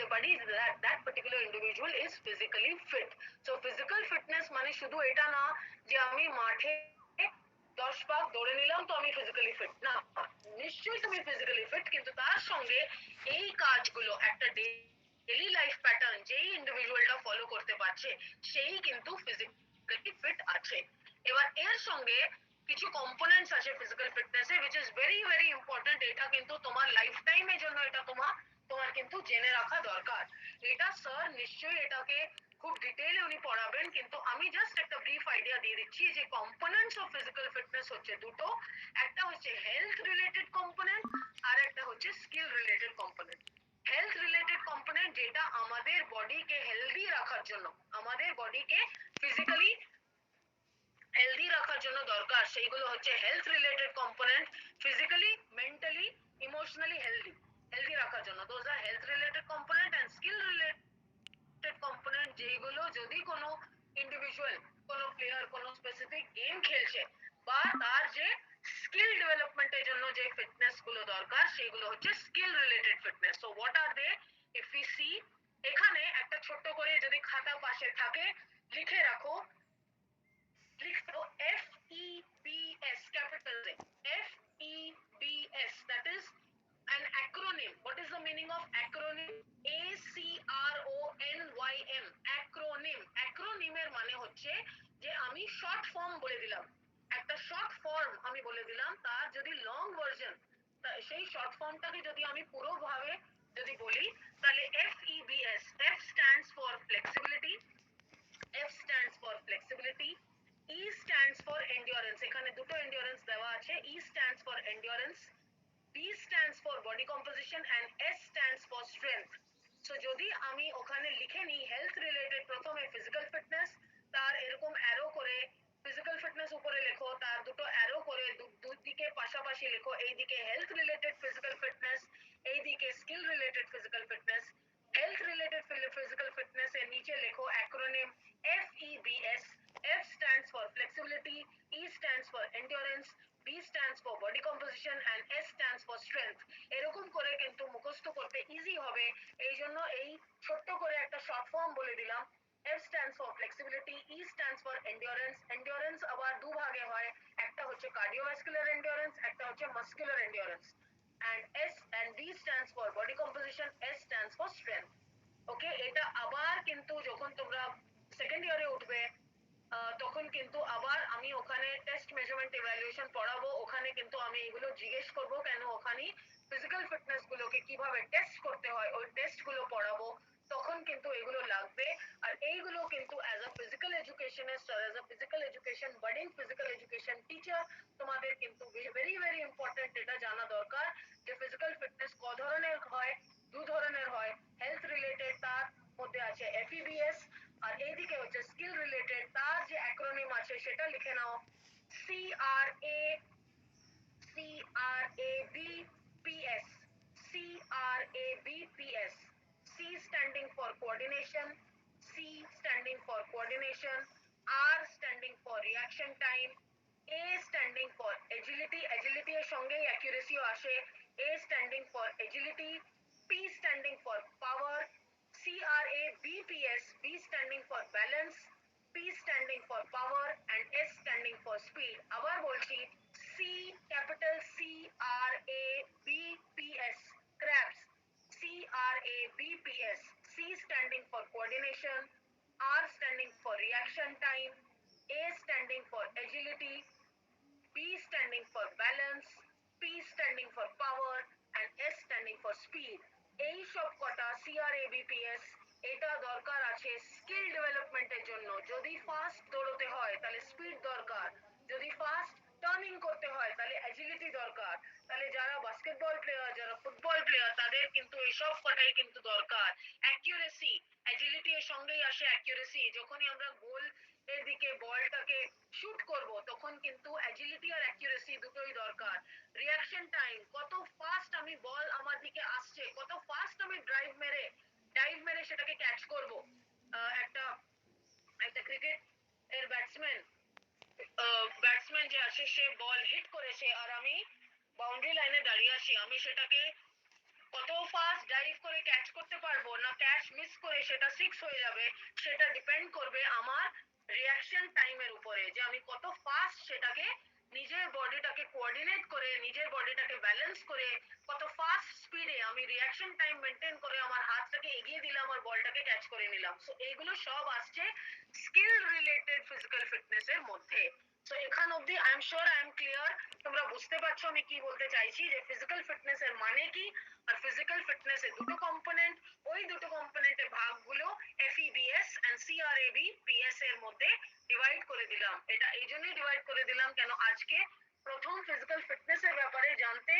everybody that particular individual is physically fit. So physical fitness মানে শুধু এটা না যে আমি মাঠে 10 পাক দৌড়ে নিলাম তো আমি ফিজিক্যালি ফিট না, নিশ্চয়ই তুমি ফিজিক্যালি ফিট, কিন্তু তার সঙ্গে এই কাজগুলো একটা ডেইলি লাইফ প্যাটার্ন যেই ইন্ডিভিজুয়ালটা ফলো করতে পারছে সেই কিন্তু ফিজিক্যালি ফিট আছে। এবার এর সঙ্গে কিছু কম্পোনেন্টস আছে physical ফিটনেসে which is very very important। এটা কিন্তু তোমার লাইফ টাইমের জন্য এটা তোমার কিন্তু জেনে রাখা দরকার। এটা স্যার নিশ্চয়ই এটাকে খুব ডিটেইলে উনি পড়াবেন, কিন্তু আমি জাস্ট একটা ব্রিফ আইডিয়া দিয়ে দিচ্ছি যে কম্পোনেন্টস অফ ফিজিক্যাল ফিটনেস হচ্ছে দুটো। একটা হচ্ছে হেলথ রিলেটেড কম্পোনেন্ট আর একটা হচ্ছে skill related component. Health related component যেটা আমাদের বডিকে হেলদি রাখার জন্য, আমাদের বডিকে ফিজিক্যালি হেলদি রাখার জন্য দরকার, সেইগুলো হচ্ছে health related component. Physically, mentally, emotionally healthy রাখার জন্য those are health related component. And skill related component যেগুলো যদি কোনো ইন্ডিভিজুয়াল, কোনো প্লেয়ার কোনো স্পেসিফিক গেম খেলছে বা তার যে স্কিল ডেভেলপমেন্টের জন্য যে ফিটনেস গুলো দরকার সেগুলো হচ্ছে skill related fitness. So what are they? If you see, এখানে একটা ছোট্ট করে যদি খাতা পাশে থাকে লিখে রাখো, লিখো FEBS, capital FEBS, that is an acronym. What is the meaning of acronym? ACRONYM, acronym। acronym এর মানে হচ্ছে যে আমি শর্ট ফর্ম বলে দিলাম, একটা শর্ট ফর্ম আমি বলে দিলাম, তার যদি লং ভার্সন, সেই শর্ট ফর্মটাকে যদি আমি পুরোভাবে যদি বলি তাহলে FEBS, F stands for flexibility, F stands for flexibility, E stands for endurance, এখানে দুটো endurance দেওয়া আছে, E stands for endurance, B stands for body composition and S stands for strength। So যদি আমি ওখানে লিখে নিই হেলথ রিলেটেড প্রথমে ফিজিক্যাল ফিটনেস, তার এরকম অ্যারো করে ফিজিক্যাল ফিটনেস উপরে লেখো, তার দুটো অ্যারো করে দুদিকে পাশাপাশি লেখো, এইদিকে হেলথ রিলেটেড ফিজিক্যাল ফিটনেস, এইদিকে skill related physical fitness. Health related physical fitness এর নিচে লেখো acronym FEBS। F stands for flexibility, E stands for endurance, B stands for body composition and S stands for strength। এরকম করে কিন্তু মুখস্থ করতে easy হবে, এই জন্য এই ছোট্ট করে একটা শর্ট ফর্ম বলে দিলাম। F stands for flexibility, E stands for endurance, endurance আবার দু ভাগে হয়, একটা হচ্ছে cardiovascular endurance, একটা হচ্ছে muscular endurance, and S and D stands for body composition, S stands for strength। ওকে, এটা আবার কিন্তু যখন তোমরা সেকেন্ড ইয়ারে উঠবে তখন কিন্তু আবার আমি ওখানে টেস্ট মেজারমেন্ট ইভ্যালুয়েশন পড়াবো, ওখানে কিন্তু আমি এগুলো জিজ্ঞেস করব, কেন ওখানে ফিজিক্যাল ফিটনেস গুলোকে কিভাবে টেস্ট করতে হয় ওই টেস্ট গুলো পড়াবো, তখন কিন্তু এগুলো লাগবে। আর এইগুলো কিন্তু অ্যাজ আ ফিজিক্যাল এডুকেশনিস্ট আর as a physical education budding physical education teacher তোমাদের কিন্তু ভেরি ভেরি ইম্পর্টেন্ট এটা জানা দরকার যে ফিজিক্যাল ফিটনেস ক ধরনের হয়। দু ধরনের হয়, হেলথ রিলেটেড তার মধ্যে আছে FEBS, আর এইদিকে হচ্ছে স্কিল রিলেটেড তার যে অ্যাক্রোনিম আছে সেটা লিখে নাও CRABPS, CRABPS। C standing for coordination, C standing for coordination, R standing for reaction time, A standing for agility, agility এর সঙ্গেই accuracy ও আসে, A standing for agility, P standing for power, CRABPS, B standing for balance, P standing for power and S standing for speed। আবার বলছি, C, capital CRABPS, crabs, CRABPS, C standing for coordination, R standing for reaction time, A standing for agility, B standing for balance, P standing for power and S standing for speed। এই সব কটা CRABPS এটা দরকার আছে skill ডেভেলপমেন্টের জন্য। যদি fast দৌড়তে হয় তাহলে স্পিড দরকার, যদি ফাস্ট টার্নিং করতে হয় তাহলে অ্যাজিলিটি দরকার, তাহলে যারা বাস্কেটবল প্লেয়ার যারা ফুটবল প্লেয়ার তাদের কিন্তু এইসব কটাই কিন্তু দরকার। অ্যাকিউরেসি, অ্যাজিলিটি এর সঙ্গেই আসে অ্যাকিউরেসি, যখনই আমরা গোল এর দিকে বলটাকে শুট করব তখন কিন্তু অ্যাজিলিটি আর অ্যাকিউরেসি দুটোই দরকার। রিঅ্যাকশন টাইম, কত ফাস্ট আমি বল আমার দিকে আসছে, কত ফাস্ট আমি ডাইভ মেরে সেটাকে ক্যাচ করব। একটা একটা ক্রিকেট এর ব্যাটসম্যান যে আছে সে বল হিট করেছে আর আমি বাউন্ডারি লাইনে দাঁড়িয়ে আছি, আমি সেটাকে কত ফাস্ট ডাইভ করে ক্যাচ করতে পারবো না ক্যাচ মিস করে সেটা 6 হয়ে যাবে, সেটা ডিপেন্ড করবে আমার রিঅ্যাকশন টাইমের উপরে, যে আমি কত ফাস্ট সেটাকে নিজের বডিটাকে কোঅর্ডিনেট করে নিজের বডিটাকে ব্যালেন্স করে কত ফাস্ট স্পিডে আমি রিঅ্যাকশন টাইম মেনটেন করে আমার হাতটাকে এগিয়ে দিলাম আর বলটাকে ক্যাচ করে নিলাম। সো এইগুলো সব আসছে স্কিল রিলেটেড ফিজিক্যাল ফিটনেসের মধ্যে। সো এখান অবধি I am sure I am clear, তোমরা বুঝতে পারছো আমি কি বলতে চাইছি, যে ফিজিক্যাল ফিটনেসের মানে কি আর ফিজিক্যাল ফিটনেসের দুটো কম্পোনেন্ট, ওই দুটো কম্পোনেন্টের ভাগগুলো FEBS এন্ড CRABPS এর মধ্যে ডিভাইড করে দিলাম। এটা এই জন্যই ডিভাইড করে দিলাম কেন আজকে প্রথম ফিজিক্যাল ফিটনেসের ব্যাপারে জানতে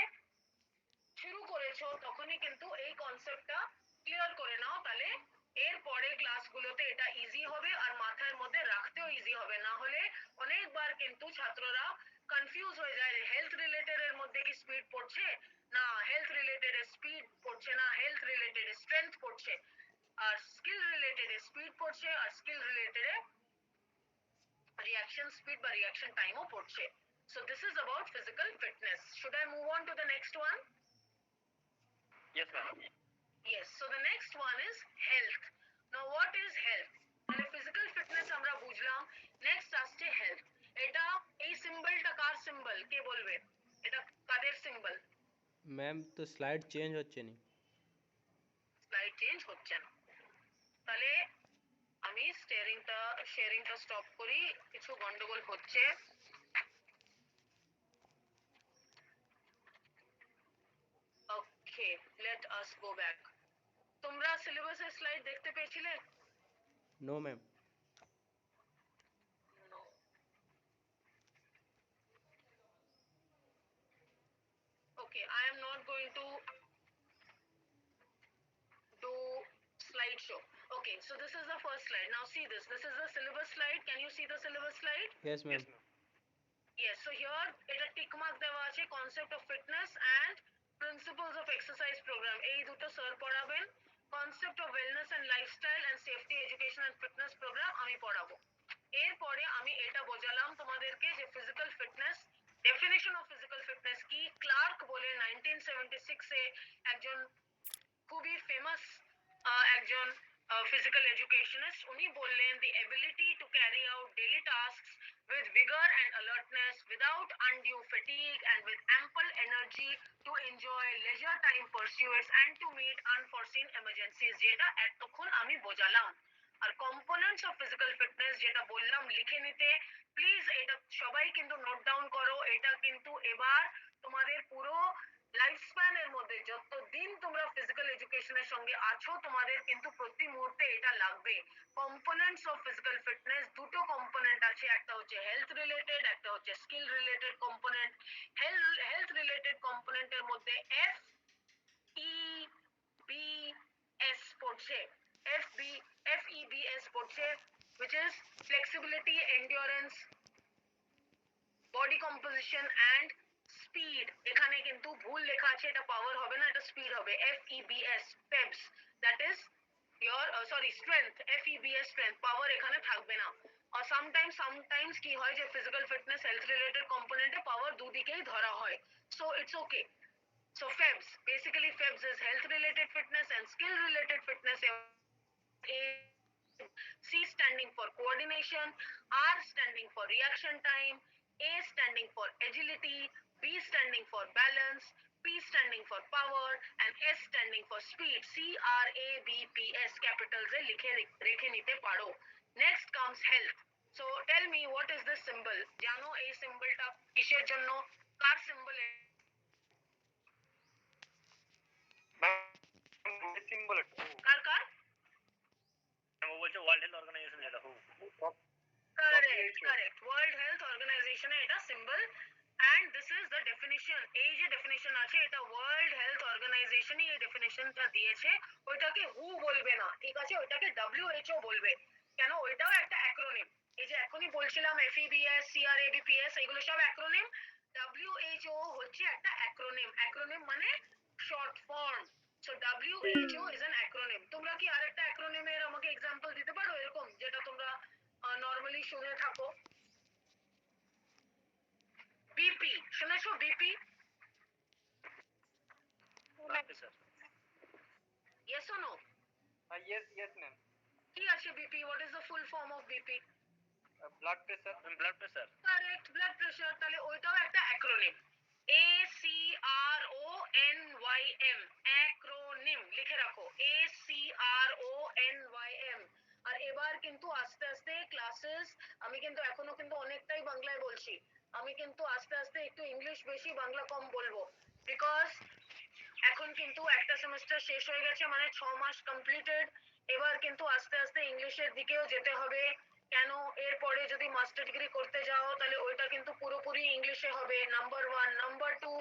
শুরু করেছো তখনই কিন্তু এই কনসেপ্টটা ক্লিয়ার করে নাও, তাহলে এর পরে ক্লাসগুলোতে এটা ইজি হবে আর মাথার মধ্যে রাখতেও ইজি হবে। না হলে অনেকবার কিন্তু ছাত্ররা কনফিউজ হয়ে যায় হেলথ রিলেটেড এর মধ্যে কি স্পিড পড়ছে না হেলথ রিলেটেড এর স্পিড পড়ছে না হেলথ রিলেটেড এর স্ট্রেংথ পড়ছে, আর স্কিল রিলেটেড এর স্পিড পড়ছে আর স্কিল রিলেটেড এর reaction speed বা reaction time ও পড়ছে। So this is about physical fitness. Should I move on to the next one? Yes, ma'am. Yes. So the next one is health. Now what is health? তাহলে physical fitness আমরা বুঝলাম, next আসছে health. এটা এই সিম্বলটা কার symbol কে বলবে? এটা কাদের symbol? Ma'am তো slide change হচ্ছে না। স্লাইড চেঞ্জ হচ্ছে না, তাহলে আমি শেয়ারিংটা স্টপ করি, কিছু গন্ডগোল হচ্ছে। Okay, let us go back. তোমরা সিলেবাসের স্লাইড দেখতে পেয়েছিলে? No ma'am. No. Okay, I am not going to do slideshow. Okay, so this is the first slide. Now see this. This is the syllabus slide. Can you see the syllabus slide? Yes ma'am. Yes. So here এটা tick mark দেওয়া আছে concept of fitness and principles of exercise program. এই দুটো sir পড়াবেন। concept of wellness and lifestyle and safety education and fitness program আমি পড়াবো। এরপরে আমি এটা বোঝালাম তোমাদেরকে যে physical fitness definition of physical fitness কি। ক্লার্ক বলে 1976 এ একজন খুবই ফেমাস একজন physical educationist, উনি বললেন the ability to carry out daily tasks with vigor and alertness without undue fatigue and with ample energy to enjoy leisure time pursuits and to meet unforeseen emergencies, যেটা এতক্ষণ আমি বোঝালাম। আর components of physical fitness যেটা বললাম লিখে নিতে, please এটা সবাই কিন্তু নোট ডাউন করো। এটা কিন্তু এবার তোমাদের পুরো লাইফ স্প্যানের মধ্যে যতদিন তোমরা ফিজিক্যাল এডুকেশনের সঙ্গে আছো তোমাদের কিন্তু প্রতি মুহূর্তে এটা লাগবে। কম্পোনেন্টস অফ ফিজিক্যাল ফিটনেস দুটো কম্পোনেন্ট আছে, একটা হচ্ছে হেলথ রিলেটেড, একটা হচ্ছে skill related component. Health related কম্পোনেন্টের মধ্যে FEBS পড়ছে, FEBS পড়ছে which is flexibility, endurance, body composition and speed। এখানে কিন্তু ভুল লেখা আছে, এটা পাওয়ার হবে না, এটা স্পিড হবে। FEBS PEBS that is your strength, FEBS strength, পাওয়ার এখানে থাকবে না। আর sometimes কি হয় যে ফিজিক্যাল ফিটনেস হেলথ রিলেটেড কম্পোনেন্টে পাওয়ার দুদিকেই ধরা হয়, so it's okay. So FEBS, basically FEBS is health related fitness and skill related fitness. C standing for coordination, R standing for reaction time, A standing for agility, B standing for balance, P standing for power and S standing for speed. CRABPS capitals এ লিখে রেখে নিতে পারো। Next comes health. So tell me what is this symbol? জানো এই সিম্বলটা কিসের জন্য, কার symbol? Symbol কার কার? ও বলছে world health organisation যেটা Correct. World Health Organization এ এটা symbol and this is the definition. এই যে ডেফিনিশন আছে এটা ওয়ার্ল্ড হেলথ অর্গানাইজেশনই এই ডেফিনিশনটা দিয়েছে, ওইটাকে হু বলবে না, ঠিক আছে? ওইটাকে WHO বলবে। কেন? ওইটাও একটা অ্যাক্রোনিম। এই যে এখনই বলছিলাম FEBS, CRABPS এগুলো সব অ্যাক্রোনিম, WHO হচ্ছে একটা অ্যাক্রোনিম। অ্যাক্রোনিম মানে short form. So WHO is an acronym. তোমরা কি আরেকটা অ্যাক্রোনিমের আমাকে এক্সাম্পল দিতে পারো এরকম যেটা তোমরা নরমালি শুনে থাকো? বিপি শুনেছো? BP Yes or no? Yes, ma'am. ঠিক আছে, BP, what is the full form of BP? Blood pressure. Blood pressure. Correct, blood pressure. তাহলে ওইটাও একটা অ্যাক্রোনিম। ACRONYM, অ্যাক্রোনিম লিখে রাখো, ACRONYM। আর এবার কিন্তু আস্তে আস্তে ক্লাসেস, আমি কিন্তু এখনো কিন্তু অনেকটাই বাংলায় বলছি, আমি কিন্তু আস্তে আস্তে একটু ইংলিশ বেশি, বাংলা কম বলবো, বিকজ এখন কিন্তু একটা সেমেস্টার শেষ হয়ে গেছে, মানে 6 মাস কমপ্লিটেড। এবার কিন্তু আস্তে আস্তে ইংলিশের দিকেও যেতে হবে। কেন, এরপরে যদি মাস্টার ডিগ্রি করতে যাও তাহলে ওইটা কিন্তু পুরোপুরি ইংলিশে হবে, নাম্বার 1। নাম্বার 2,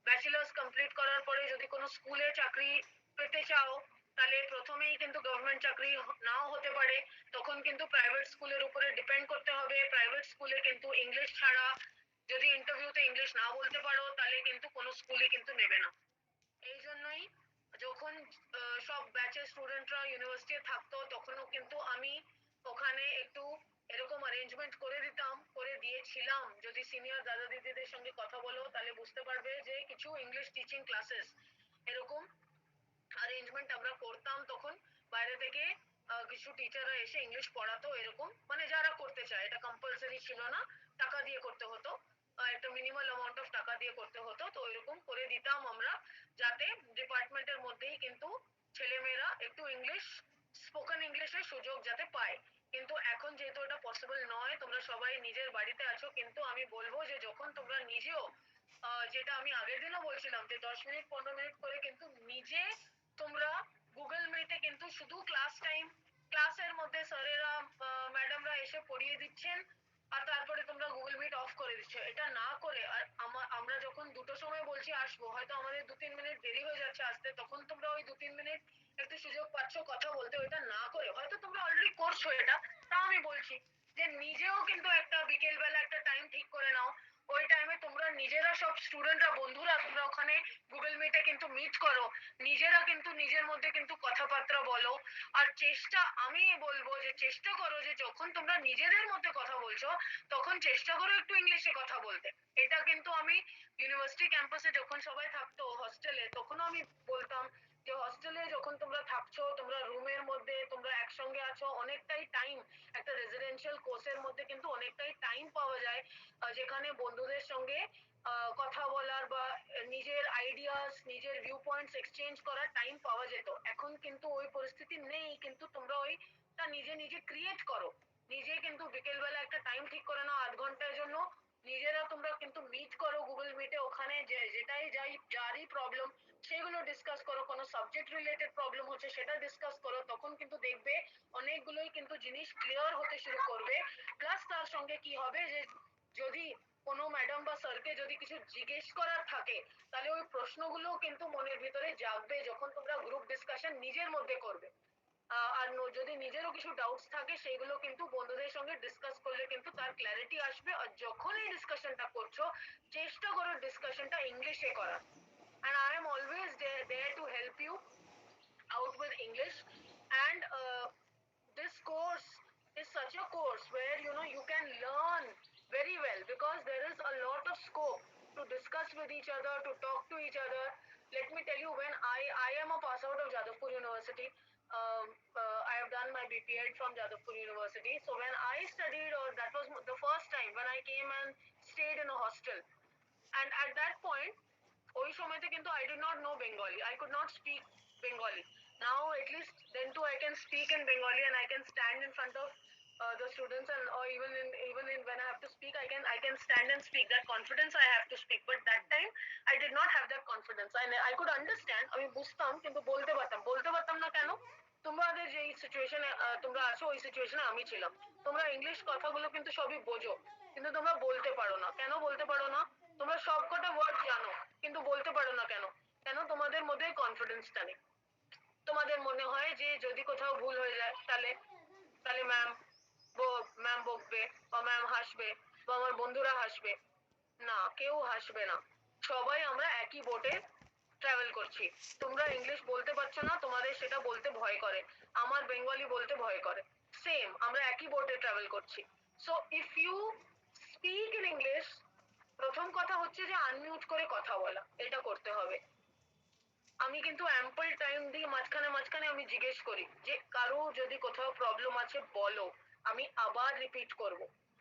ব্যাচেলার্স কমপ্লিট করার পরে যদি কোনো স্কুলে চাকরি পেতে চাও তাহলে প্রথমেই কিন্তু গভর্নমেন্ট চাকরি নাও হতে পারে, তখন কিন্তু প্রাইভেট স্কুলের উপরে ডিপেন্ড করতে হবে। প্রাইভেট স্কুলে কিন্তু ইংলিশ ছাড়া যদি ইন্টারভিউতে ইংলিশ না বলতে পারো তাহলে কিন্তু কোনো স্কুলই কিন্তু নেবে না। এই জন্যই যখন সব ব্যাচের স্টুডেন্টরা ইউনিভার্সিটি থাকতো তখনও কিন্তু আমি ওখানে একটু এরকম অ্যারেঞ্জমেন্ট করে দিতাম, করে দিয়েছিলাম। যদি সিনিয়র দাদা দিদিদের সঙ্গে কথা বলো তাহলে বুঝতে পারবে যে কিছু ইংলিশ টিচিং ক্লাসেস এরকম অ্যারেঞ্জমেন্ট আমরা করতাম তখন। বাইরে থেকে কিছু টিচাররা এসে ইংলিশ পড়াতো, এরকম মানে যারা করতে চায়, এটা কম্পালসারি ছিল না, টাকা দিয়ে করতে হতো, একটা মিনিমাল অ্যামাউন্ট অফ টাকা দিয়ে করতে হতো। তো এরকম করে দিতাম আমরা, যাতে ডিপার্টমেন্টের মধ্যেই কিন্তু ছেলেমেয়েরা একটু ইংলিশ, স্পোকেন ইংলিশের সুযোগ যাতে পায়। কিন্তু এখন যেহেতু এটা পসিবল নয়, তোমরা সবাই নিজের বাড়িতে আছো, কিন্তু আমি বলবো যে যখন তোমরা নিজেও যেটা আমি আগের দিনও বলছিলাম যে 10 মিনিট 15 মিনিট করে কিন্তু নিজে তোমরা গুগল মিটে কিন্তু শুধু ক্লাস টাইম, ক্লাসের মধ্যে স্যারেরা ম্যাডামরা এসে পড়িয়ে দিচ্ছেন আর তারপরে তোমরা গুগল মিট অফ করে দিচ্ছ, এটা না করে, আর আমরা যখন 2টোর সময় বলছি আসবো, হয়তো আমাদের 2-3 মিনিট দেরি হয়ে যাচ্ছে আসতে, তখন তোমরা ওই 2-3 মিনিট একটু সুযোগ পাচ্ছ কথা বলতে, ওইটা না করে, হয়তো তোমরা অলরেডি করছো এটা, তা আমি বলছি যে নিজেও কিন্তু একটা বিকেল বেলা একটা টাইম ঠিক করে নাও। ওই টাইমে তোমরা নিজেরা সব স্টুডেন্টরা বন্ধুরা তোমরা ওখানে গুগল মিটে কিন্তু মিট করো, নিজেরা কিন্তু নিজের মধ্যে কিন্তু কথাবার্তা বলো। আর চেষ্টা, আমি বলবো যে চেষ্টা করো যে যখন তোমরা নিজেদের মধ্যে কথা বলছো তখন চেষ্টা করো একটু ইংলিশে কথা বলতে। এটা কিন্তু আমি ইউনিভার্সিটি ক্যাম্পাসে যখন সবাই থাকতো হস্টেলে, তখনও আমি বলতাম যে হস্টেলে যখন তোমরা থাকছো, তোমরা রুমের মধ্যে তোমরা একসঙ্গে আছো, অনেকটাই টাইম, একটা রেসিডেন্সিয়াল কোর্সের মধ্যে কিন্তু অনেকটাই টাইম পাওয়া যায় যেখানে বন্ধুদের সঙ্গে কথা বলার বা নিজের আইডিয়াস, নিজের ভিউ পয়েন্টস এক্সচেঞ্জ করার টাইম পাওয়া যেত। এখন কিন্তু ওই পরিস্থিতি নেই, কিন্তু তোমরা ওইটা নিজে নিজে ক্রিয়েট করো। নিজে কিন্তু বিকেলবেলা একটা টাইম ঠিক করে নাও 8 ঘন্টার জন্য, নিজেরা তোমরা কিন্তু মিট করো গুগল মিটে, ওখানে যেটাই যাই যারই প্রবলেম সেগুলো ডিসকাস করো, কোনো সাবজেক্ট রিলেটেড প্রবলেম হচ্ছে সেটা ডিসকাস করো, তখন কিন্তু দেখবে অনেকগুলোই কিন্তু জিনিস ক্লিয়ার হতে শুরু করবে। প্লাস তার সঙ্গে কি হবে যে যদি কোনো ম্যাডাম বা স্যারকে যদি কিছু জিজ্ঞেস করার থাকে তাহলে ওই প্রশ্নগুলো কিন্তু মনের ভিতরে জাগবে যখন তোমরা গ্রুপ ডিসকাশন নিজের মধ্যে করবে। আর যদি নিজেরও কিছু ডাউটস থাকে সেগুলো কিন্তু বন্ধুদের সঙ্গে ডিসকাস করলে কিন্তু তার ক্ল্যারিটি আসবে। আর যখন এই ডিসকাশনটা করছো চেষ্টা করো ডিসকাশনটা ইংলিশে করার। and I am always there to help you out with English. And this course is such a course where you can learn very well, because there is a lot of scope to discuss with each other, to talk to each other. Let me tell you, when I am a pass out of Jadavpur University. I have done my BPEd from Jadavpur University. So when I studied, or that was the first time when I came and stayed in a hostel, and at that point ওই সময়তে কিন্তু I did not know Bengali. I could not speak Bengali. Now at least then too I can speak in Bengali, and I can stand in front of the students, and or even in when I have to speak, I can stand and speak. That confidence I have to speak. But that time I did not have that confidence. I could understand. আমি বুঝতাম কিন্তু বলতে পারতাম না কেন? তোমাদের যে সিচুয়েশনে তোমরা আছো ওই সিচুয়েশনে আমি ছিলাম। তোমরা ইংলিশ কথাগুলো কিন্তু সবই বোঝো, কিন্তু তোমরা বলতে পারো না। কেন বলতে পারো না? তোমরা সবকটা ওয়ার্ড জানো কিন্তু বলতে পারো না কেন? কেন? তোমাদের মধ্যে কনফিডেন্সটা নেই। তোমাদের মনে হয় যে যদি কোথাও ভুল হয়ে যায় তাহলে তাহলে ম্যাম বকবে, বা ম্যাম হাসবে, বা আমার বন্ধুরা হাসবে। না, কেউ হাসবে না। সবাই আমরা একই বোটে ট্রাভেল করছি। তোমরা ইংলিশ বলতে পারছো না, তোমাদের সেটা বলতে ভয় করে, আমার বেঙ্গলি বলতে ভয় করে। সেম, আমরা একই বোটে ট্রাভেল করছি। So if you speak in English, প্রথম কথা হচ্ছে যে আনমিউট করে কথা বলা, এটা করতে হবে। আমি কিন্তু অ্যাম্পল টাইম দিই মাঝখানে মাঝখানে আমি জিজ্ঞেস করি যে কারো যদি কোথাও প্রবলেম আছে বলো, আমি আবার রিপিট করব,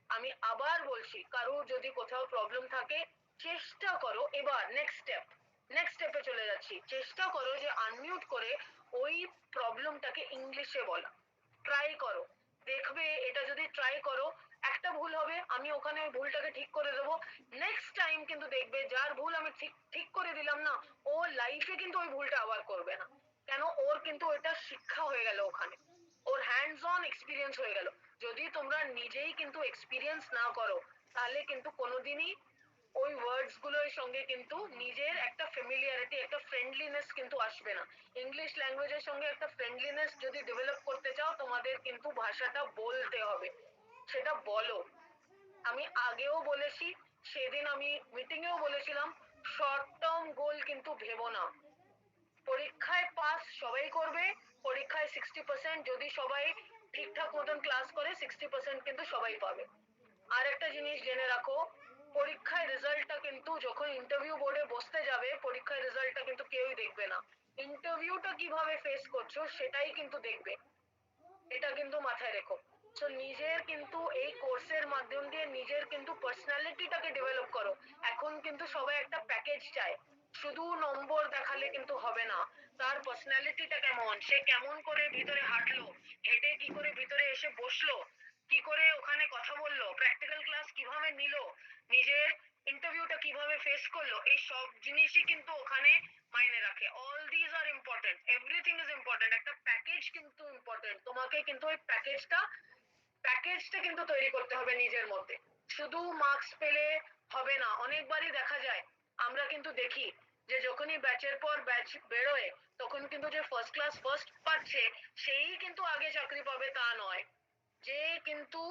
আমি আবার বলছি কারো যদি কোথাও প্রবলেম থাকে চেষ্টা করো, এবার নেক্সট স্টেপে চলে যাচ্ছি, চেষ্টা করো যে আনমিউট করে ওই প্রবলেমটাকে ইংলিশে বলা, ট্রাই করো, দেখবে এটা যদি ট্রাই করো একটা ভুল হবে, আমি ওখানে ওই ভুলটাকে ঠিক করে দেবো, নেক্সট টাইম কিন্তু দেখবে যার ভুল আমি ঠিক ঠিক করে দিলাম না, ও লাইফে কিন্তু ওই ভুলটা আবার করবে না, কেন ওর কিন্তু ওটা শিক্ষা হয়ে গেল, ওখানে ওর হ্যান্ডস অন এক্সপিরিয়েন্স হয়ে গেল। যদি তোমরা নিজেই কিন্তু এক্সপিরিয়েন্স না করো তাহলে কিন্তু কোনোদিনই ওই ওয়ার্ডস গুলোর সঙ্গে কিন্তু নিজের একটা ফ্যামিলিয়ারিটি, একটা ফ্রেন্ডলিনেস কিন্তু আসবে না। ইংলিশ ল্যাঙ্গুয়েজের সঙ্গে একটা ফ্রেন্ডলিনেস যদি ডেভেলপ করতে চাও তোমাদের কিন্তু ভাষাটা বলতে হবে, সেটা বলো। আমি আগেও বলেছি, সেদিন আমি মিটিং এও বলেছিলাম, শর্ট টার্ম গোল কিন্তু ভেবো না। পরীক্ষায় পাস সবাই করবে, পরীক্ষায় 60% যদি সবাই ঠিকঠাক মতন ক্লাস করে 60% কিন্তু সবাই পাবে। আর একটা জিনিস জেনে রাখো, পরীক্ষায় রেজাল্টটা কিন্তু যখন ইন্টারভিউ বোর্ডে বসতে যাবে পরীক্ষায় রেজাল্টটা কিন্তু কেউই দেখবে না, ইন্টারভিউটা কিভাবে ফেস করছো সেটাই কিন্তু দেখবে, এটা কিন্তু মাথায় রেখো। তো নিজের কিন্তু এই কোর্সের মাধ্যম দিয়ে নিজের কিন্তু পার্সোনালিটিটাকে ডেভেলপ করো। এখন কিন্তু সবাই একটা প্যাকেজ চায়, শুধু নম্বর দেখালে কিন্তু হবে না, তার পার্সোনালিটিটা কেমন, সে কেমন করে ভিতরে হাঁটলো, হেঁটে কি করে ভিতরে এসে বসলো, কি করে ওখানে কথা বললো, প্র্যাকটিক্যাল ক্লাস কিভাবে নিল, নিজের ইন্টারভিউটা কিভাবে ফেস করলো, এই সব জিনিসই কিন্তু ওখানে মাইনে রাখে। All these are important, everything is important, একটা প্যাকেজ কিন্তু ইম্পর্টেন্ট, তোমাকে কিন্তু ওই প্যাকেজটা কিন্তু তৈরি করতে হবে নিজের মধ্যে, শুধু মার্কস পেলে হবে না। অনেকবারই দেখা যায়, আমরা কিন্তু দেখি যে যখনই ব্যাচের পর ব্যাচ বেরোয় তখন কিন্তু যে ফার্স্ট ক্লাস ফার্স্ট পাচ্ছে সেই কিন্তু আগে চাকরি পাবে তা নয়, যে কিন্তু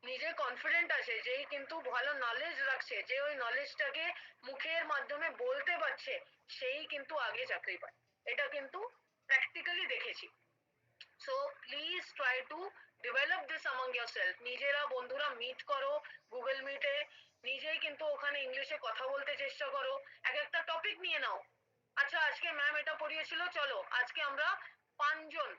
নিজে কনফিডেন্ট আছে, যেই কিন্তু ভালো নলেজ রাখছে, যে ওই নলেজটাকে মুখের মাধ্যমে বলতে পারছে, সেই কিন্তু আগে চাকরি পায়, এটা কিন্তু প্র্যাকটিক্যালি দেখেছি। So please try to develop this among yourself, নিজেরা বন্ধুরা মিট করো গুগল মিটে, নিজেই কিন্তু ওখানে ইংলিশে কথা বলতে চেষ্টা করো, এক একটা টপিক নিয়ে নাও। আচ্ছা আজকে ম্যাম এটা পড়িয়েছিল, চলো আজকে আমরা 5 জন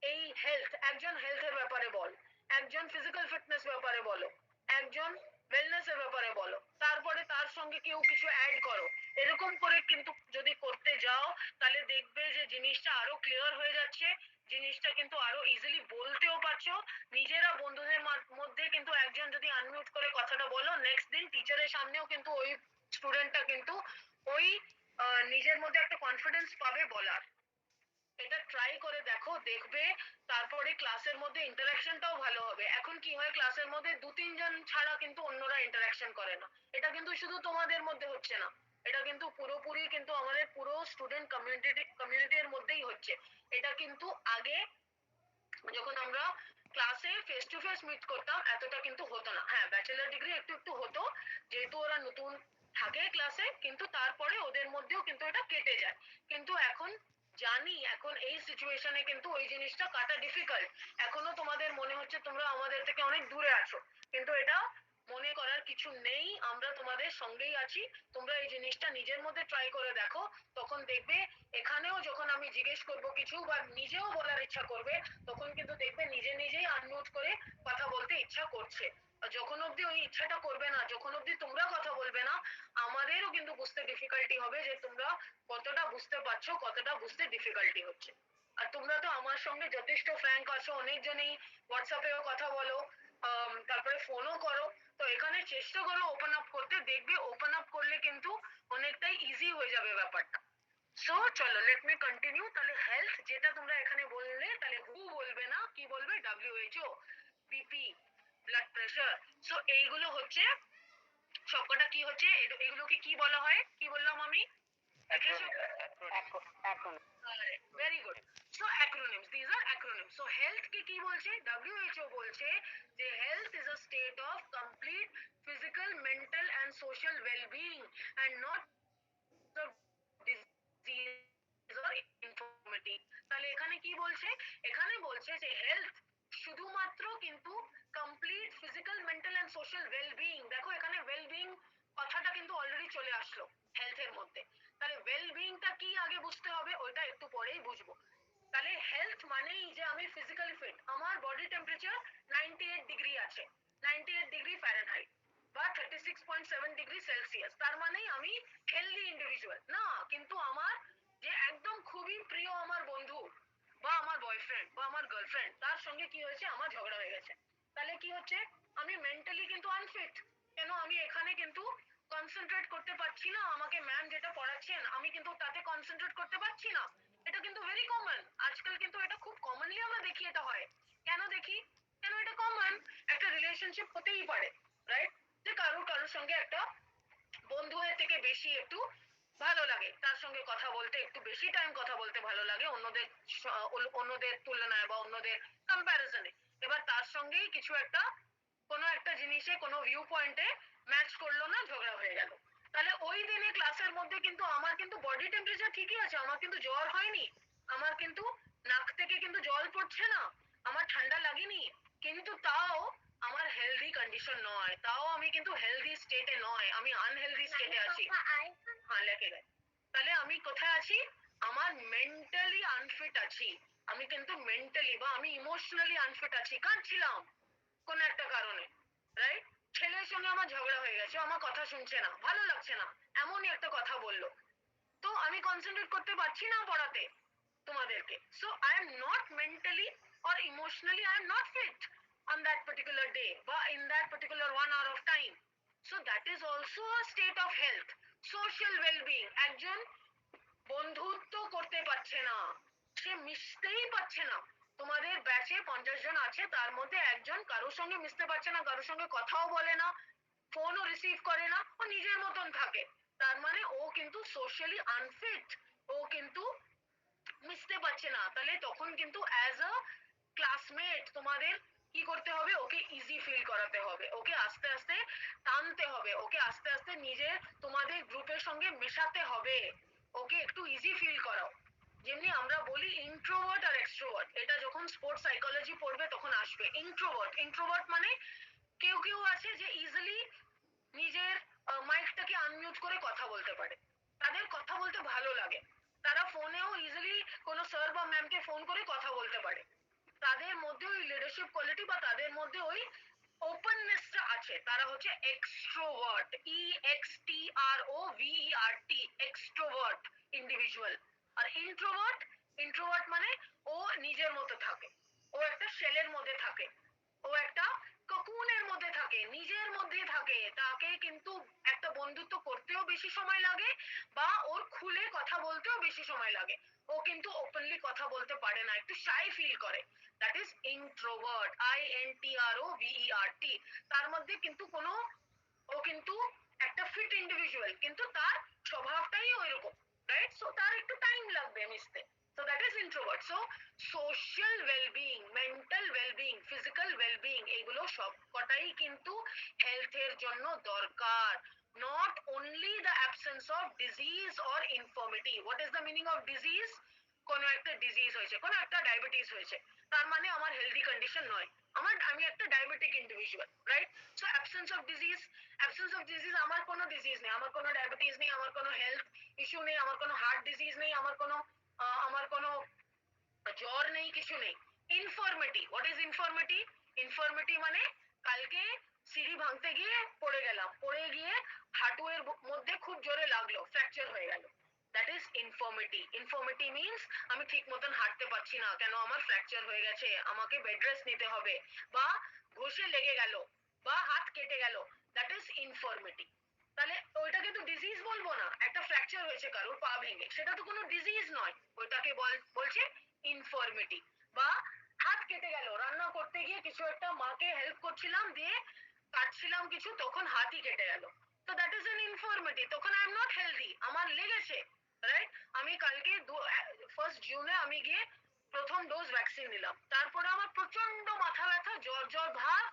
এই হেলথ, একজন হেলথের ব্যাপারে বল, একজন ফিজিক্যাল ফিটনেস ব্যাপারে বলো, একজন ওয়েলনেস এর ব্যাপারে বলো, তারপরে তার সঙ্গে কেউ কিছু অ্যাড করো, এরকম করে কিন্তু যদি করতে যাও তাহলে দেখবে যে জিনিসটা আরো ক্লিয়ার হয়ে যাচ্ছে, জিনিসটা কিন্তু আরো ইজিলি বলতেও পারছো। নিজেরা বন্ধুদের মধ্যে কিন্তু একজন যদি আনমিউট করে কথাটা বলো, নেক্সট দিন টিচারের সামনেও কিন্তু ওই স্টুডেন্টটা কিন্তু ওই নিজের মধ্যে একটা কনফিডেন্স পাবে বলার। এটা ট্রাই করে দেখো, দেখবে তারপরে ক্লাসের মধ্যে ইন্টারাকশনটাও ভালো হবে। এখন কি হয়, ক্লাসের মধ্যে 2-3 জন ছাড়া কিন্তু অন্যরা ইন্টারাকশন করে না, এটা কিন্তু শুধু তোমাদের মধ্যে হচ্ছে না, এটা কিন্তু পুরোপুরি কিন্তু আমাদের পুরো স্টুডেন্ট কমিউনিটির মধ্যেই হচ্ছে। এটা কিন্তু আগে যখন আমরা ক্লাসে ফেস টু ফেস মিট করতাম এতটা কিন্তু হতো না, হ্যাঁ ব্যাচেলার ডিগ্রি একটু একটু হতো যেহেতু ওরা নতুন থাকে ক্লাসে, কিন্তু তারপরে ওদের মধ্যেও কিন্তু এটা কেটে যায়। কিন্তু এখন জানি এখন এই সিচুয়েশনে কিন্তু ওই জিনিসটা কাটা ডিফিকাল্ট, এখনো তোমাদের মনে হচ্ছে তোমরা আমাদের থেকে অনেক দূরে আছো, কিন্তু এটা মনে করার কিছু নেই, আমরা তোমাদের সঙ্গেই আছি। তোমরা এই জিনিসটা নিজের মধ্যে ট্রাই করে দেখো, তখন দেখবে এখানেও যখন আমি জিজ্ঞেস করব কিছু বা নিজেও বলার ইচ্ছা করবে তখন কিন্তু দেখবে নিজে নিজেই আনমিউট করে কথা বলতে ইচ্ছা করছে। আর যখন অব্দি ওই ইচ্ছাটা করবে না, যখন অব্দি তোমরা কথা বলবে না, আমাদেরও কিন্তু বুঝতে ডিফিকাল্টি হবে যে তোমরা কতটা বুঝতে পারছো, কতটা বুঝতে ডিফিকাল্টি হচ্ছে। আর তোমরা তো আমার সঙ্গে যথেষ্ট ফ্র্যাঙ্ক আছো, অনেকজনেই হোয়াটসঅ্যাপেও কথা বলো, তারপরে ফোনও করো, তো এখানে চেষ্টা করো ওপেন আপ করতে, দেখবে ওপেন আপ করলে কিন্তু অনেকটাই ইজি হয়ে যাবে ব্যাপারটা। সো চলো লেট মি কন্টিনিউ, তাহলে হেলথ যেটা তোমরা এখানে বললে, তাহলে হু বলবে না, কি বলবে, WHO, BP, blood pressure. So এইগুলো হচ্ছে সবকটা কি হচ্ছে, এগুলোকে কি বলা হয়, কি বললাম আমি, very good. So acronyms, this are acronyms. So health কে কি বলছে, WHO বলছে যে health is a state of complete physical, mental and social well-being and not of disease or infirmity। তাহলে এখানে কি বলছে, এখানে বলছে যে হেলথ শুধুমাত্র কিন্তু complete physical, mental and social wellbeing, দেখো এখানে ওয়েলবিং কথাটা কিন্তু অলরেডি চলে আসলো হেলথের মধ্যে, তাহলে ওয়েলবিংটা কি আগে বুঝতে হবে, ওইটা একটু পরেই বুঝবো। তাহলে হেলথ মানেই যে আমি ফিজিক্যালি ফিট, আমার বডি টেম্পারেচার 98 ডিগ্রি আছে, 98 ডিগ্রি ফ্যারেনহাইট বা 36.7 ডিগ্রি সেলসিয়াস, তার মানেই আমি হেলদি ইন্ডিভিজুয়াল না। কিন্তু আমার যে একদম খুবই প্রিয় আমার বন্ধু বা আমার বয়ফ্রেন্ড বা আমার গার্লফ্রেন্ড, তার সঙ্গে কি হয়েছে, আমার ঝগড়া হয়ে গেছে, তাহলে কি হচ্ছে, আমি মেন্টালি কিন্তু আনফিট। কেন, আমি এখানে কিন্তু কনসেন্ট্রেট করতে পারছি না, আমাকে ম্যাম যেটা পড়াচ্ছেন আমি কিন্তু তাতে কনসেন্ট্রেট করতে পারছি না। এটা কিন্তু ভেরি কমন, আজকাল কিন্তু এটা খুব কমনলি আমরা দেখি এটা হয়। কেন দেখি, কেন এটা কমন, একটা রিলেশনশিপ হতেই পারে, রাইট, যে কারোর কারোর সঙ্গে একটা বন্ধুদের থেকে বেশি একটু ভালো লাগে, তার সঙ্গে কথা বলতে একটু বেশি টাইম কথা বলতে ভালো লাগে অন্যদের তুলনায় বা অন্যদের কম্প্যারিজনে। এবার তার সঙ্গেই কিছু একটা, কোনো একটা জিনিসে কোনো ভিউ পয়েন্টে ম্যাচ করলো না, ঝগড়া হয়ে গেল। তাহলে ওই দিনে ক্লাসের মধ্যে কিন্তু আমার কিন্তু বডি টেম্পারেচার ঠিকই আছে, আমার কিন্তু জ্বর হয়নি, আমার কিন্তু নাক থেকে কিন্তু জল পড়ছে না, আমার ঠান্ডা লাগেনি, কিন্তু তাও আমার হেলদি কন্ডিশন নয়, তাও আমি কিন্তু হেলদি স্টেটে নয়, আমি আনহেলদি স্টেটে আছি। হ্যাঁ, লেখে গেছে। তাহলে আমি কোথায় আছি, আমার মেন্টালি আনফিট আছি, আমি কিন্তু মেন্টালি বা আমি ইমোশনালি আনফিট আছি, কাঁদছিলাম কোন একটা কারণে, রাইট, ছেলের সঙ্গে আমার ঝগড়া হয়ে গেছে, আমার কথা শুনছে না, ভালো লাগছে না, এমনই একটা কথা বললো, তো আমি কনসেন্ট্রেট করতে পারছি না পড়াতে তোমাদেরকে। So I am not mentally or emotionally I am not fit on that particular day বা in that particular 1 hour of time. So that is also a state of health. Social well-being, একজন বন্ধুত্ব করতে পারছে না, সে মিশতেই পারছে না, তোমাদের ব্যাচে 50 জন আছে, তার মধ্যে একজন কারোর সঙ্গে মিশতে পারছে না, কারোর সঙ্গে কথাও বলে না, ফোনও রিসিভ করে না, ও নিজের মতন থাকে, তার মানে ও কিন্তু সোশ্যালি আনফিট, ও কিন্তু মিশতে পারছে না। তাহলে তখন কিন্তু অ্যাজ আ ক্লাসমেট তোমাদের কি করতে হবে, ওকে ইজি ফিল করাতে হবে, ওকে আস্তে আস্তে টানতে হবে, ওকে আস্তে আস্তে নিজের তোমাদের গ্রুপের সঙ্গে মেশাতে হবে, ওকে একটু ইজি ফিল করাও। যেমনি আমরা বলি ইন্ট্রোভার্ট আর এক্সট্রোভার্ট, এটা যখন স্পোর্টস সাইকোলজি পড়বে তখন আসবে। ইন্ট্রোভার্ট, ইন্ট্রোভার্ট মানে কেউ কেউ আছে যে ইজিলি নিজের মাইকটাকে আনমিউট করে কথা বলতে পারে, তাদের কথা বলতে ভালো লাগে, তারা ফোনেও ইজিলি কোনো স্যার বা ম্যামকে ফোন করে কথা বলতে পারে, তাদের মধ্যে ওই লিডারশিপ কোয়ালিটি বা তাদের মধ্যে ওই ওপেননেসটা আছে, তারা হচ্ছে এক্সট্রোভার্ট, EXTROVERT, এক্সট্রোভার্ট ইন্ডিভিজুয়াল। আর ইন্ট্রোভার্ট, ইন্ট্রোভার্ট মানে ও নিজের মতো থাকে, ও একটা শেলের মধ্যে থাকে, ও একটা ককুনের মধ্যে থাকে, নিজের মধ্যে থাকে, তাকে কিন্তু একটা বন্ধুত্ব করতেও বেশি সময় লাগে বা ওর খুলে কথা বলতেও বেশি সময় লাগে, ও কিন্তু ওপেনলি কথা বলতে পারে না, একটু শাই ফিল করে, দ্যাট ইজ ইন্ট্রোভার্ট, INTROVERT। তার মধ্যে কিন্তু কোনো, ও কিন্তু একটা ফিট ইন্ডিভিজুয়াল, কিন্তু তার স্বভাবটাই ওইরকম, রাইট, সো তার একটু টাইম লাগবে মিশতে, so that is introvert. So social wellbeing, mental wellbeing, physical wellbeing, এগুলো সব কটাই কিন্তু হেলথের জন্য দরকার, not only the absence of disease or ইনফর্মিটি। What is the meaning of disease, কোনো একটা ডিজিজ হয়েছে, কোনো একটা ডায়াবেটিস হয়েছে, তার মানে আমার হেলদি কন্ডিশন নয়, আমি একটা diabetic individual, right. So absence of disease, absence of disease, আমার কোনো ডিজিজ নেই, আমার কোনো ডায়াবেটিস নেই, আমার কোনো হেলথ ইস্যু নেই, আমার কোনো হার্ট ডিজিজ নেই, আমার কোনো জ্বর নেই, কিছু নেই। ইনফরমিটি, হোয়াট ইজ ইনফরমিটি, ইনফরমিটি মানে কালকে সিঁড়ি ভাঙতে গিয়ে পড়ে গেলাম, পড়ে গিয়ে হাঁটুয়ের মধ্যে খুব জোরে লাগলো, ফ্র্যাকচার হয়ে গেল, দ্যাট ইজ ইনফরমিটি। ইনফরমিটি মিন্স আমি ঠিক মতন হাঁটতে পারছি না, কেন, আমার ফ্র্যাকচার হয়ে গেছে, আমাকে বেড রেস্ট নিতে হবে, বা ঘষে লেগে গেল বা হাত কেটে গেল, দ্যাট ইজ ইনফরমিটি। তাহলে ওইটাকে তো ডিজিজ বলবো না, একটা ফ্র্যাকচার হয়েছে কারোর পা ভেঙে, সেটা তো কোনো ডিজিজ নয়, ওইটাকে বলছে ইনফরমিটি। বা হাত কেটে গেল, রান্না করতে গিয়ে কিছু একটা মাকে হেল্প করছিলাম, দিয়ে কাটছিলাম কিছু, তখন হাতই কেটে গেল, তো দ্যাট ইজ এন ইনফরমিটি, তখন আই এম নট হেলদি, আমার লেগেছে, রাইট। আমি কালকে 1 জুনে আমি গিয়ে প্রথম ডোজ ভ্যাকসিন নিলাম, তারপরে আমার প্রচন্ড মাথা ব্যথা, জ্বর জ্বর ভাব,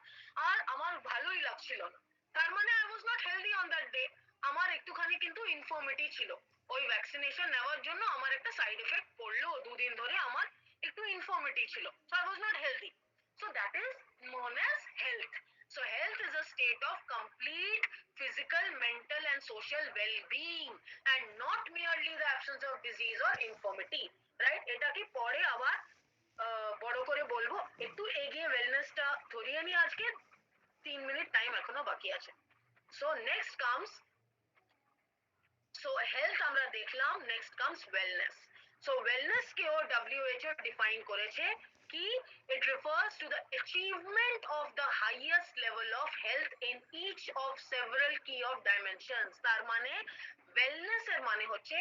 আর আমার ভালোই লাগছিল না, তার মানে I was not healthy on that day, আমার একটুখানি কিন্তু ইনফর্মিটি ছিল, ওই ভ্যাকসিনেশন নেওয়ার জন্য আমার একটা সাইড এফেক্ট পড়লো 2 দিন ধরে, আমার একটু ইনফর্মিটি ছিল, so I was not healthy, so that is known as health. So health is a state of complete physical, mental and social well-being and not merely the absence of disease or infirmity, right? এটা কি পরে আবার বড় করে বলবো, একটু এগিয়ে ওয়েলনেসটা ধরিয়ে নিয়ে আজকে 3 মিনিট টাইম এখনো বাকি আছে। So next comes, so health আমরা দেখলাম, next comes wellness. So wellness কেও WHO ডিফাইন করেছে কি, it refers to the achievement of the highest level of health in each of several key of dimensions। তার মানে ওয়েলনেস এর মানে হচ্ছে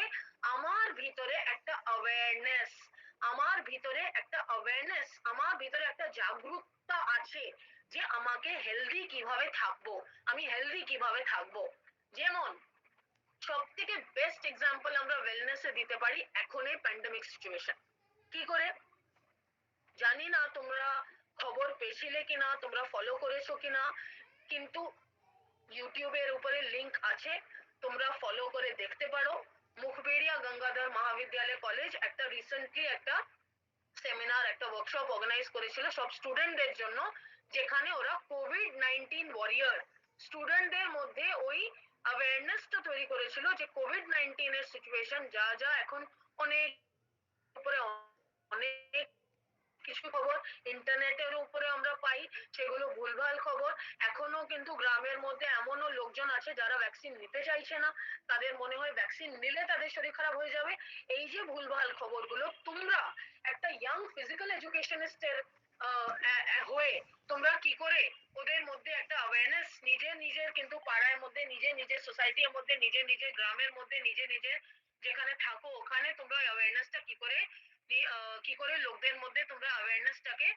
আমার ভিতরে একটা অ্যাওয়ারনেস, আমার ভিতরে একটা অ্যাওয়ারনেস, আমার ভিতরে একটা জাগরুকতা আছে যে আমাকে হেলদি কিভাবে থাকবো, আমি হেলদি কিভাবে থাকবো। যেমন সবথেকে বেস্ট এক্সাম্পল আমরা ওয়েলনেসে দিতে পারি এখন এই প্যান্ডেমিক সিচুয়েশন। কি করে জানি না তোমরা খবর পেয়েছিলে কিনা, তোমরা ফলো করেছো কিনা, কিন্তু ইউটিউবের উপরে লিংক আছে, তোমরা ফলো করে দেখতে পারো। মুখবেরিয়া গঙ্গাধর মহাবিদ্যালয় কলেজ একটা রিসেন্টলি একটা সেমিনার, একটা ওয়ার্কশপ অর্গানাইজ করেছিল সব স্টুডেন্টদের জন্য, যেখানে ওরা কোভিড-19 ওয়ারিয়র স্টুডেন্টদের মধ্যে ওই অ্যাওয়ারনেসটা তৈরি করেছিল যে কোভিড-19 এর সিচুয়েশন যা যা এখন অনেক উপরে অনেক কিছু খবর ইন্টারনেটের উপরে আমরা পাই, সেগুলো ভুলভাল খবর। এখনো কিন্তু গ্রামের মধ্যে এমনও লোকজন আছে যারা ভ্যাকসিন নিতে চাইছে না, তাদের মনে হয় ভ্যাকসিন নিলে তাদের শরীর খারাপ হয়ে যাবে। এই যে ভুলভাল খবরগুলো, তোমরা একটা ইয়াং ফিজিক্যাল এডুকেশনিস্টের হয়ে তোমরা কি করে ওদের মধ্যে একটা অ্যাওয়ারনেস, নিজের নিজের কিন্তু পাড়ার মধ্যে, নিজের নিজের সোসাইটির মধ্যে, নিজের নিজের গ্রামের মধ্যে, নিজের নিজের যেখানে থাকো ওখানে তোমরা অ্যাওয়ারনেসটা কি করে লোকদের মধ্যে তোমরা অ্যাওয়ারনেসটাকে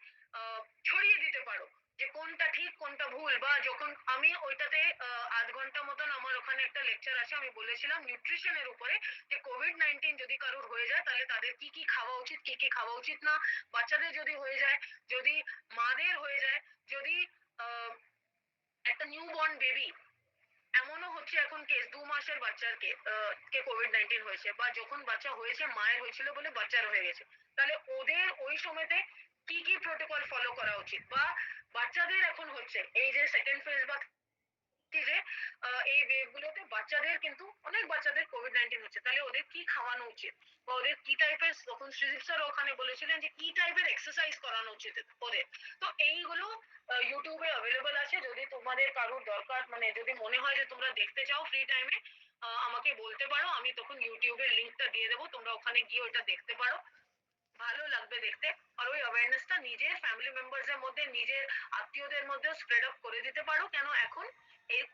ছড়িয়ে দিতে পারো যে কোনটা ঠিক কোনটা ভুল। বা যখন আমি ওইটাতে 8 ঘন্টা মতন আমার ওখানে একটা লেকচার আছে, আমি বলেছিলাম নিউট্রিশনের উপরে যে কোভিড-19 যদি কারোর হয়ে যায় তাহলে তাদের কি কি খাওয়া উচিত, কি কি খাওয়া উচিত না, বাচ্চাদের যদি হয়ে যায়, যদি মাদের হয়ে যায়, যদি একটা নিউ বর্ন বেবি, এমনও হচ্ছে এখন কেস 2 মাসের বাচ্চার কে কোভিড-19 হয়েছে, বা যখন বাচ্চা হয়েছে মায়ের হয়েছিল বলে বাচ্চার হয়ে গেছে, তাহলে ওদের ওই সময়তে কি কি প্রোটোকল ফলো করা উচিত। বা বাচ্চাদের এখন হচ্ছে এই যে সেকেন্ড ফেজ বা যে এই ওয়েভগুলোতে বাচ্চাদের কিন্তু অনেক বাচ্চাদের কোভিড-19 হচ্ছে, তাহলে ওদের কি খাওয়ানো উচিত, বা ওদের কি টাইপের, তখন সুদীপ স্যার ওখানে বলেছিলেন যে কি টাইপের এক্সারসাইজ করানো উচিত ওদের। তো এইগুলো ইউটিউবে অ্যাভেলেবল আছে, যদি তোমাদের কারোর দরকার, মানে যদি মনে হয় যে তোমরা দেখতে চাও ফ্রি টাইমে আমাকে বলতে পারো, আমি তখন ইউটিউবের লিংকটা দিয়ে দেবো, তোমরা ওখানে গিয়ে ওটা দেখতে পারো, ভালো লাগবে দেখতে। আর ওই অ্যাওয়ারনেসটা নিজের ফ্যামিলি মেম্বারসের মধ্যে, নিজের আত্মীয়দের মধ্যে স্প্রেড আপ করে দিতে পারো। কেন এখন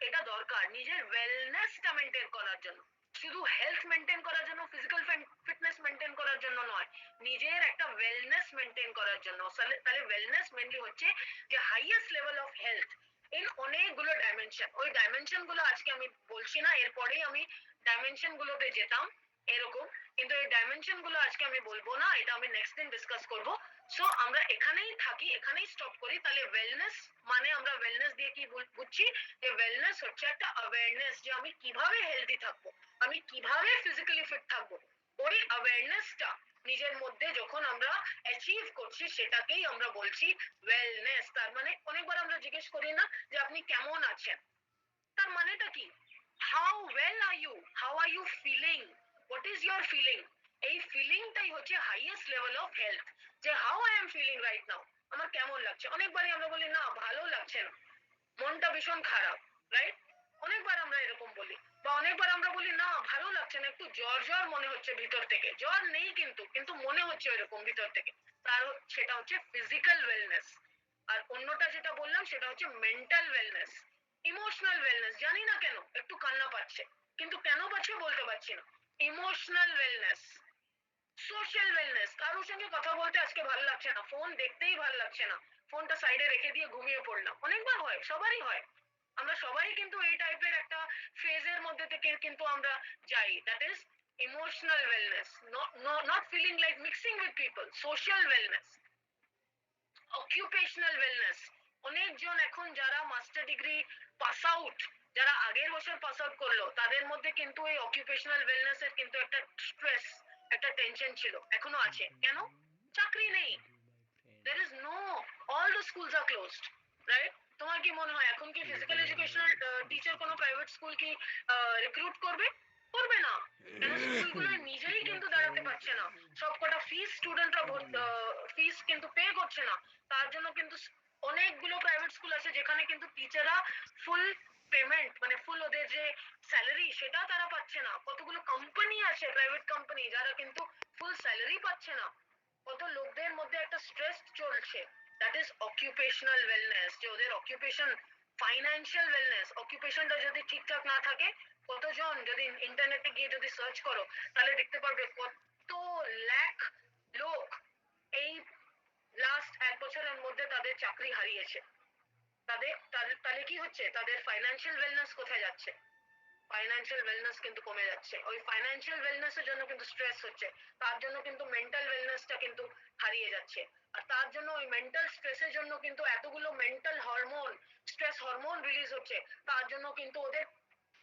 এটা দরকার নিজের ওয়েলনেসটা মেনটেন করার জন্য, শুধু হেলথ মেনটেন করার জন্য, ফিজিক্যাল ফিটনেস মেনটেন করার জন্য নয়, নিজের একটা ওয়েলনেস মেনটেন করার জন্য। তাহলে ওয়েলনেস মেনলি হচ্ছে যে highest level of health in অনেকগুলো ডাইমেনশন। ওই ডাইমেনশন গুলো আজকে আমি বলছি না, এরপরেই আমি ডাইমেনশন গুলোতে যেতাম এরকম, কিন্তু এই ডাইমেনশন গুলো আজকে আমি বলবো না, এটা আমি নেক্সট দিন ডিসকাস করবো। সো আমরা এখানেই থাকি, এখানেই স্টপ করি। তাহলে ওয়েলনেস মানে আমরা ওয়েলনেস দিয়ে কি বুঝছি, যে ওয়েলনেস হচ্ছে একটা অ্যাওয়ারনেস যে আমি কিভাবে হেলদি থাকবো, আমি কিভাবে ফিজিক্যালি ফিট থাকবো। ওই অ্যাওয়ারনেসটা নিজের মধ্যে যখন আমরা অ্যাচিভ করছি সেটাকেই আমরা বলছি ওয়েলনেস। তার মানে অনেকবার আমরা জিজ্ঞেস করি না যে আপনি কেমন আছেন, তার মানেটা কি, how well are you, how are you feeling, what is your feeling. এই ফিলিংটাই হচ্ছে হাইয়েস্ট লেভেল অফ হেলথ, যে how I am feeling right now, আমার কেমন লাগছে। অনেকবারই আমরা বলি না ভালো লাগছে না, মনটা ভীষণ খারাপ, রাইট, অনেকবার আমরা এরকম বলি। বা অনেকবার আমরা বলি না ভালো লাগছে না, একটু জ্বর জ্বর মনে হচ্ছে ভিতর থেকে, জ্বর নেই কিন্তু কিন্তু মনে হচ্ছে এরকম ভিতর থেকে, তার সেটা হচ্ছে ফিজিক্যাল ওয়েলনেস। আর অন্যটা যেটা বললাম সেটা হচ্ছে মেন্টাল ওয়েলনেস, ইমোশনাল ওয়েলনেস। জানি না কেন একটু কান্না পাচ্ছে, কিন্তু কেন পাচ্ছে বলতে পারছি না, ইমোশনাল ওয়েলনেস। সোশ্যাল ওয়েলনেস, কারোর সঙ্গে কথা বলতে আজকে ভালো লাগছে না, ফোন দেখতেই ভালো লাগছে না, ফোনটা সাইডে রেখে দিয়ে ঘুমিয়ে পড়লাম, অনেকবার হয়, সবারই হয়, আমরা সবাই কিন্তু এই টাইপের একটা ফেজের মধ্যে থেকে কিন্তু আমরা যাই। That is emotional wellness, not feeling like mixing with people. Social wellness, occupational wellness. অনেকজন এখন যারা মাস্টার ডিগ্রি পাস আউট, যারা আগের বছর পাস আউট করলো, তাদের মধ্যে কিন্তু এই অকুপেশনাল ওয়েলনেস এর কিন্তু একটা স্ট্রেস, একটা টেনশন ছিল, এখনো আছে। কেন? চাকরি নেই, there is no, all the schools are closed, right? তোমার কি মনে হয় এখন কি ফিজিক্যাল এডুকেশনাল টিচার কোনো প্রাইভেট স্কুল কি রিক্রুট করবে? করবে না, কেন স্কুলগুলো নিজেই কিন্তু দাঁড়াতে পারছে না, সবকটা ফিস স্টুডেন্টরা ফিস কিন্তু পে করছে না, তার জন্য কিন্তু অনেকগুলো প্রাইভেট স্কুল আছে যেখানে কিন্তু টিচাররা ফুল পেমেন্ট মানে ফুল ওদের যে স্যালারি সেটা তারা পাচ্ছে না, কতগুলো কোম্পানি আছে প্রাইভেট কোম্পানি যারা কিন্তু ফুল স্যালারি পাচ্ছে না, কত লোকদের মধ্যে একটা স্ট্রেস চলছে, দ্যাট ইজ অকুপেশনাল ওয়েলনেস, যে ওদের অকুপেশন ফাইন্যান্সিয়াল ওয়েলনেস, অকুপেশনটা যদি ঠিকঠাক না থাকে, কতজন যদি ইন্টারনেটে গিয়ে যদি সার্চ করো তাহলে দেখতে পারবে কত লাখ লোক এই লাস্ট 1 বছরের মধ্যে তাদের চাকরি হারিয়েছে, তাহলে কি হচ্ছে, তাদের ফাইন্যান্সিয়াল ওয়েলনেস কোথায় যাচ্ছে, ফাইন্যান্সিয়াল ওয়েলনেস কিন্তু কমে যাচ্ছে, ওই ফাইন্যান্সিয়াল ওয়েলনেসের জন্য কিন্তু স্ট্রেস হচ্ছে, তার জন্য কিন্তু মেন্টাল ওয়েলনেসটা কিন্তু হারিয়ে যাচ্ছে, আর তার জন্য ওই মেন্টাল স্ট্রেসের জন্য কিন্তু এতগুলো mental hormone, stress hormone release হচ্ছে, তার জন্য কিন্তু ওদের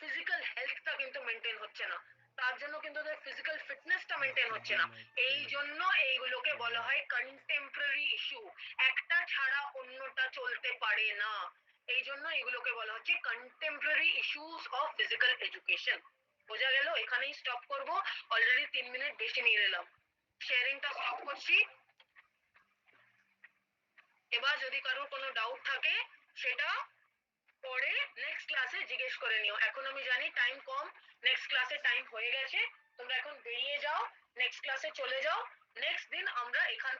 ফিজিক্যাল হেলথটা কিন্তু মেনটেন হচ্ছে না, তার জন্য কিন্তু ওদের ফিজিক্যাল ফিটনেসটা মেনটেন হচ্ছে না, এই জন্য এইগুলোকে বলা হয় কন্টেম্পোরারি ইস্যু, একটা ছাড়া অন্যটা চলতে পারে না, এই জন্য এগুলোকে বলা হচ্ছে contemporary issues of physical education. বোঝা গেল, এখানেই স্টপ করব, অলরেডি 3 মিনিট বেশি নিয়ে নিলাম, শেয়ারিংটা স্টপ করছি, এবার যদি কারোর কোনো ডাউট থাকে সেটা পরে নেক্সট ক্লাসে জিজ্ঞেস করে নিও, এখন আমি জানি টাইম কম, নেক্সট ক্লাসে টাইম হয়ে গেছে, তোমরা এখন বেরিয়ে যাও, নেক্সট ক্লাসে চলে যাও, নেক্সট দিন আমরা এখান